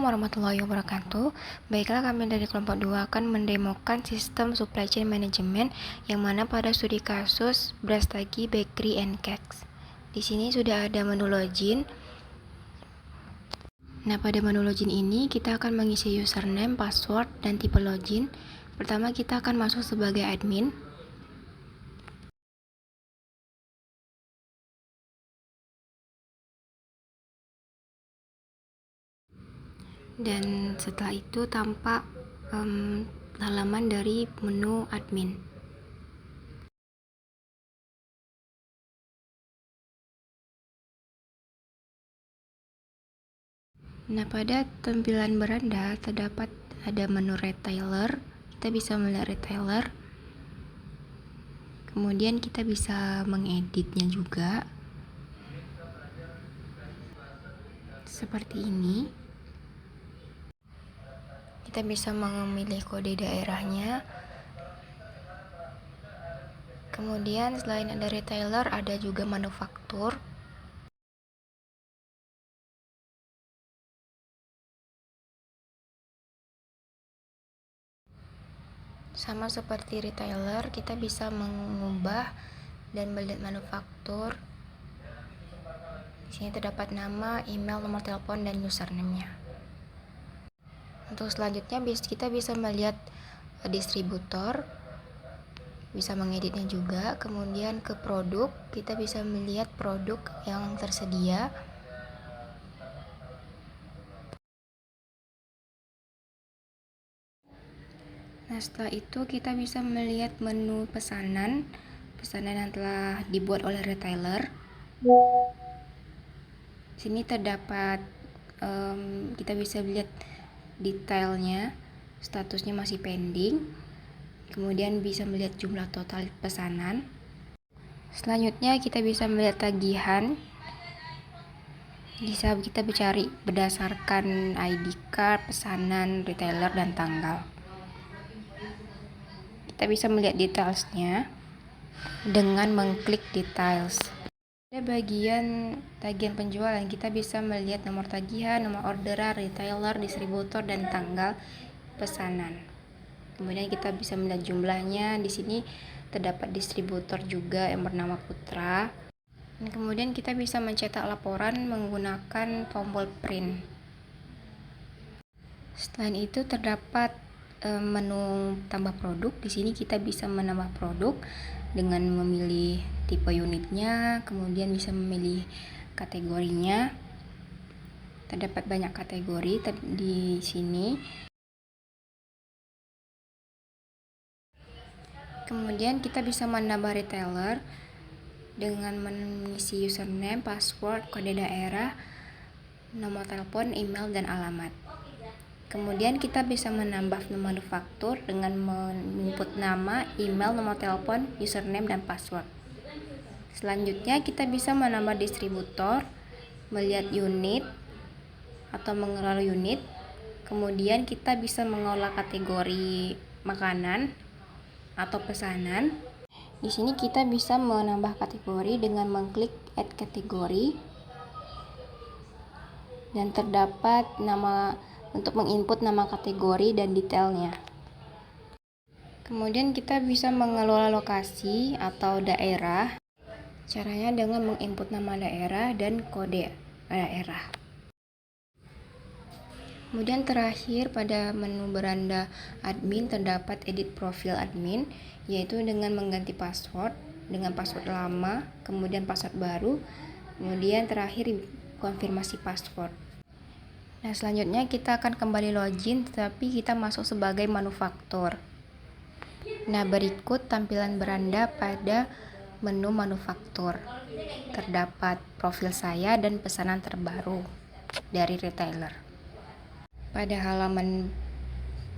warahmatullahi wabarakatuh. Baiklah, kami dari kelompok 2 akan mendemokan sistem supply chain management yang mana pada studi kasus Brastagi Bakery and Cakes. Di sini sudah ada menu login. Nah, pada menu login ini kita akan mengisi username, password, dan tipe login. Pertama, kita akan masuk sebagai admin. Dan setelah itu tampak halaman dari menu admin. Nah, pada tampilan beranda terdapat ada menu retailer. Kita bisa melihat retailer. Kemudian kita bisa mengeditnya juga. Seperti ini. Kita bisa memilih kode daerahnya. Kemudian selain ada retailer, ada juga manufaktur. Sama seperti retailer, kita bisa mengubah dan melihat manufaktur. Di sini terdapat nama, email, nomor telepon, dan username-nya. Untuk selanjutnya kita bisa melihat distributor, bisa mengeditnya juga. Kemudian ke produk, kita bisa melihat produk yang tersedia. Nah, setelah itu kita bisa melihat menu pesanan yang telah dibuat oleh retailer. Di sini terdapat kita bisa lihat detailnya, statusnya masih pending. Kemudian bisa melihat jumlah total pesanan. Selanjutnya kita bisa melihat tagihan. Bisa kita mencari berdasarkan ID card, pesanan, retailer, dan tanggal. Kita bisa melihat detailsnya dengan mengklik details. Pada bagian tagihan penjualan, kita bisa melihat nomor tagihan, nomor orderan, retailer, distributor, dan tanggal pesanan. Kemudian kita bisa melihat jumlahnya. Di sini terdapat distributor juga yang bernama Putra. Dan kemudian kita bisa mencetak laporan menggunakan tombol print. Selain itu terdapat menu tambah produk. Di sini kita bisa menambah produk dengan memilih tipe unitnya, kemudian bisa memilih kategorinya. Terdapat banyak kategori di sini. Kemudian kita bisa menambah retailer dengan mengisi username, password, kode daerah, nomor telepon, email, dan alamat. Kemudian kita bisa menambah manufaktur dengan menginput nama, email, nomor telepon, username, dan password. Selanjutnya kita bisa menambah distributor, melihat unit atau mengelola unit. Kemudian kita bisa mengolah kategori makanan atau pesanan. Di sini kita bisa menambah kategori dengan mengklik add kategori. Dan terdapat nama untuk menginput nama kategori dan detailnya. Kemudian kita bisa mengelola lokasi atau daerah. Caranya dengan menginput nama daerah dan kode daerah. Kemudian terakhir pada menu beranda admin terdapat edit profil admin, yaitu dengan mengganti password dengan password lama, kemudian password baru, kemudian terakhir konfirmasi password. Nah, selanjutnya kita akan kembali login, tetapi kita masuk sebagai manufaktur. Nah, berikut tampilan beranda pada menu manufaktur. Terdapat profil saya dan pesanan terbaru dari retailer. Pada halaman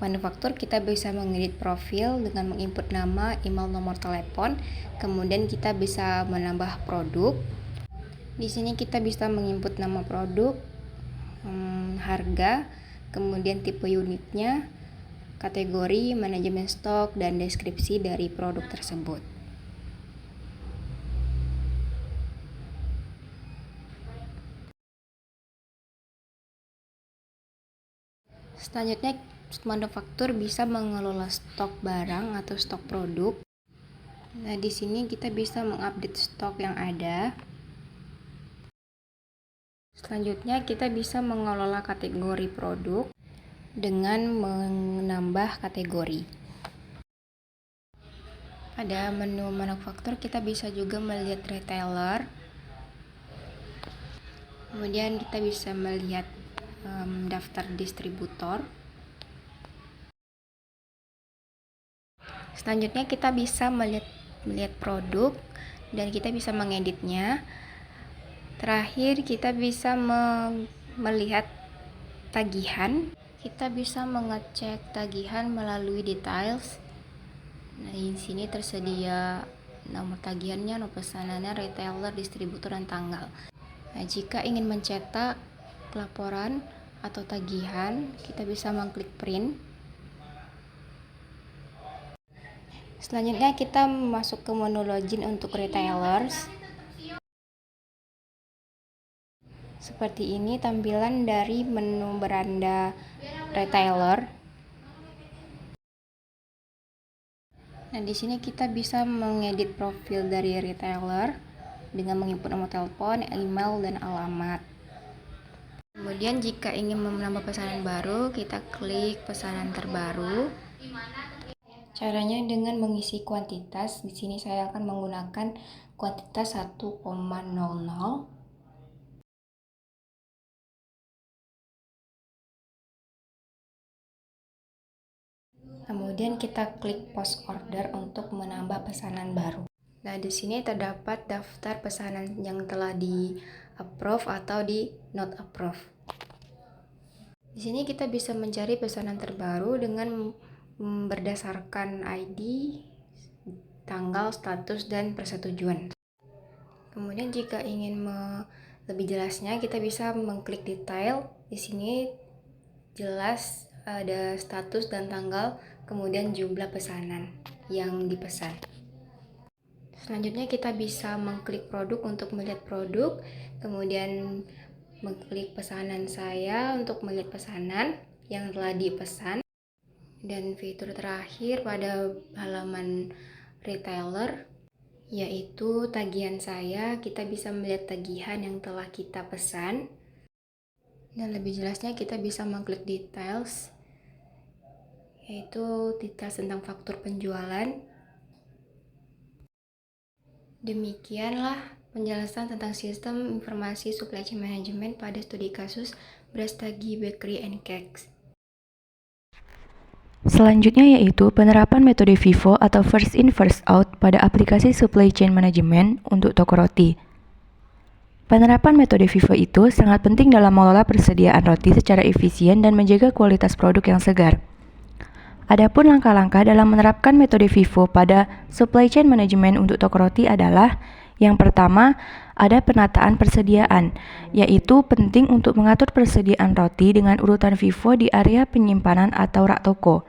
manufaktur kita bisa mengedit profil dengan menginput nama, email, nomor telepon. Kemudian kita bisa menambah produk. Di sini kita bisa menginput nama produk, harga, kemudian tipe unitnya, kategori, manajemen stok, dan deskripsi dari produk tersebut. Selanjutnya, manufaktur bisa mengelola stok barang atau stok produk. Nah, di sini kita bisa mengupdate stok yang ada. Selanjutnya, kita bisa mengelola kategori produk dengan menambah kategori. Pada menu manufaktur, kita bisa juga melihat retailer. Kemudian kita bisa melihat daftar distributor. Selanjutnya, kita bisa melihat produk dan kita bisa mengeditnya. Terakhir, kita bisa melihat tagihan. Kita bisa mengecek tagihan melalui details. Nah, di sini tersedia nomor tagihannya, nomor pesanannya, retailer, distributor, dan tanggal. Nah, jika ingin mencetak laporan atau tagihan, kita bisa mengklik print. Selanjutnya, kita masuk ke menu login untuk retailers. Seperti ini tampilan dari menu beranda retailer. Nah, di sini kita bisa mengedit profil dari retailer dengan menginput nomor telepon, email, dan alamat. Kemudian jika ingin menambah pesanan baru, kita klik pesanan terbaru. Caranya dengan mengisi kuantitas. Di sini saya akan menggunakan kuantitas 1,00. Kemudian kita klik post order untuk menambah pesanan baru. Nah, di sini terdapat daftar pesanan yang telah di approve atau di not approve. Di sini kita bisa mencari pesanan terbaru dengan berdasarkan ID, tanggal, status, dan persetujuan. Kemudian jika ingin lebih jelasnya, kita bisa mengklik detail. Di sini jelas ada status dan tanggal, kemudian jumlah pesanan yang dipesan. Selanjutnya kita bisa mengklik produk untuk melihat produk, kemudian mengklik pesanan saya untuk melihat pesanan yang telah dipesan. Dan fitur terakhir pada halaman retailer yaitu tagihan saya, kita bisa melihat tagihan yang telah kita pesan. Dan lebih jelasnya kita bisa mengklik details, yaitu details tentang faktur penjualan. Demikianlah penjelasan tentang sistem informasi supply chain management pada studi kasus Brastagi Bakery and Cakes. Selanjutnya yaitu penerapan metode FIFO atau first in first out pada aplikasi supply chain management untuk toko roti. Penerapan metode FIFO itu sangat penting dalam mengelola persediaan roti secara efisien dan menjaga kualitas produk yang segar. Adapun langkah-langkah dalam menerapkan metode FIFO pada supply chain management untuk toko roti adalah: yang pertama, ada penataan persediaan, yaitu penting untuk mengatur persediaan roti dengan urutan FIFO di area penyimpanan atau rak toko,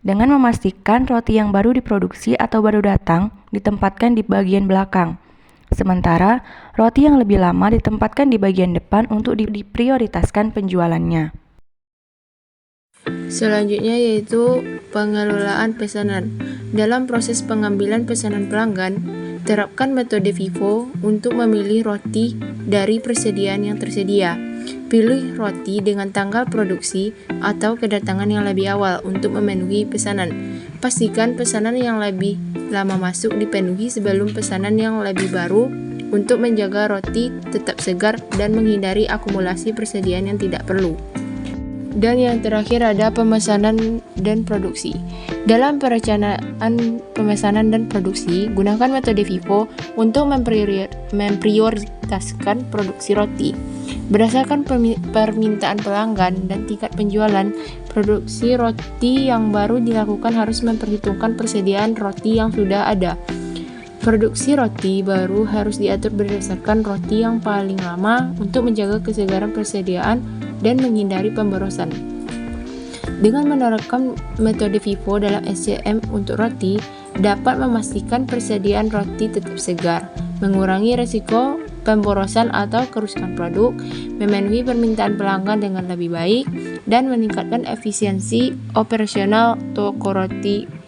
dengan memastikan roti yang baru diproduksi atau baru datang ditempatkan di bagian belakang, sementara roti yang lebih lama ditempatkan di bagian depan untuk diprioritaskan penjualannya. Selanjutnya yaitu pengelolaan pesanan. Dalam proses pengambilan pesanan pelanggan, terapkan metode FIFO untuk memilih roti dari persediaan yang tersedia. Pilih roti dengan tanggal produksi atau kedatangan yang lebih awal untuk memenuhi pesanan. Pastikan pesanan yang lebih lama masuk dipenuhi sebelum pesanan yang lebih baru untuk menjaga roti tetap segar dan menghindari akumulasi persediaan yang tidak perlu. Dan yang terakhir ada pemesanan dan produksi. Dalam perencanaan pemesanan dan produksi, gunakan metode FIFO untuk memprioritaskan produksi roti. Berdasarkan permintaan pelanggan dan tingkat penjualan, produksi roti yang baru dilakukan harus memperhitungkan persediaan roti yang sudah ada. Produksi roti baru harus diatur berdasarkan roti yang paling lama untuk menjaga kesegaran persediaan dan menghindari pemborosan. Dengan menerapkan metode FIFO dalam SCM untuk roti, dapat memastikan persediaan roti tetap segar, mengurangi resiko pemborosan atau kerusakan produk, memenuhi permintaan pelanggan dengan lebih baik, dan meningkatkan efisiensi operasional toko roti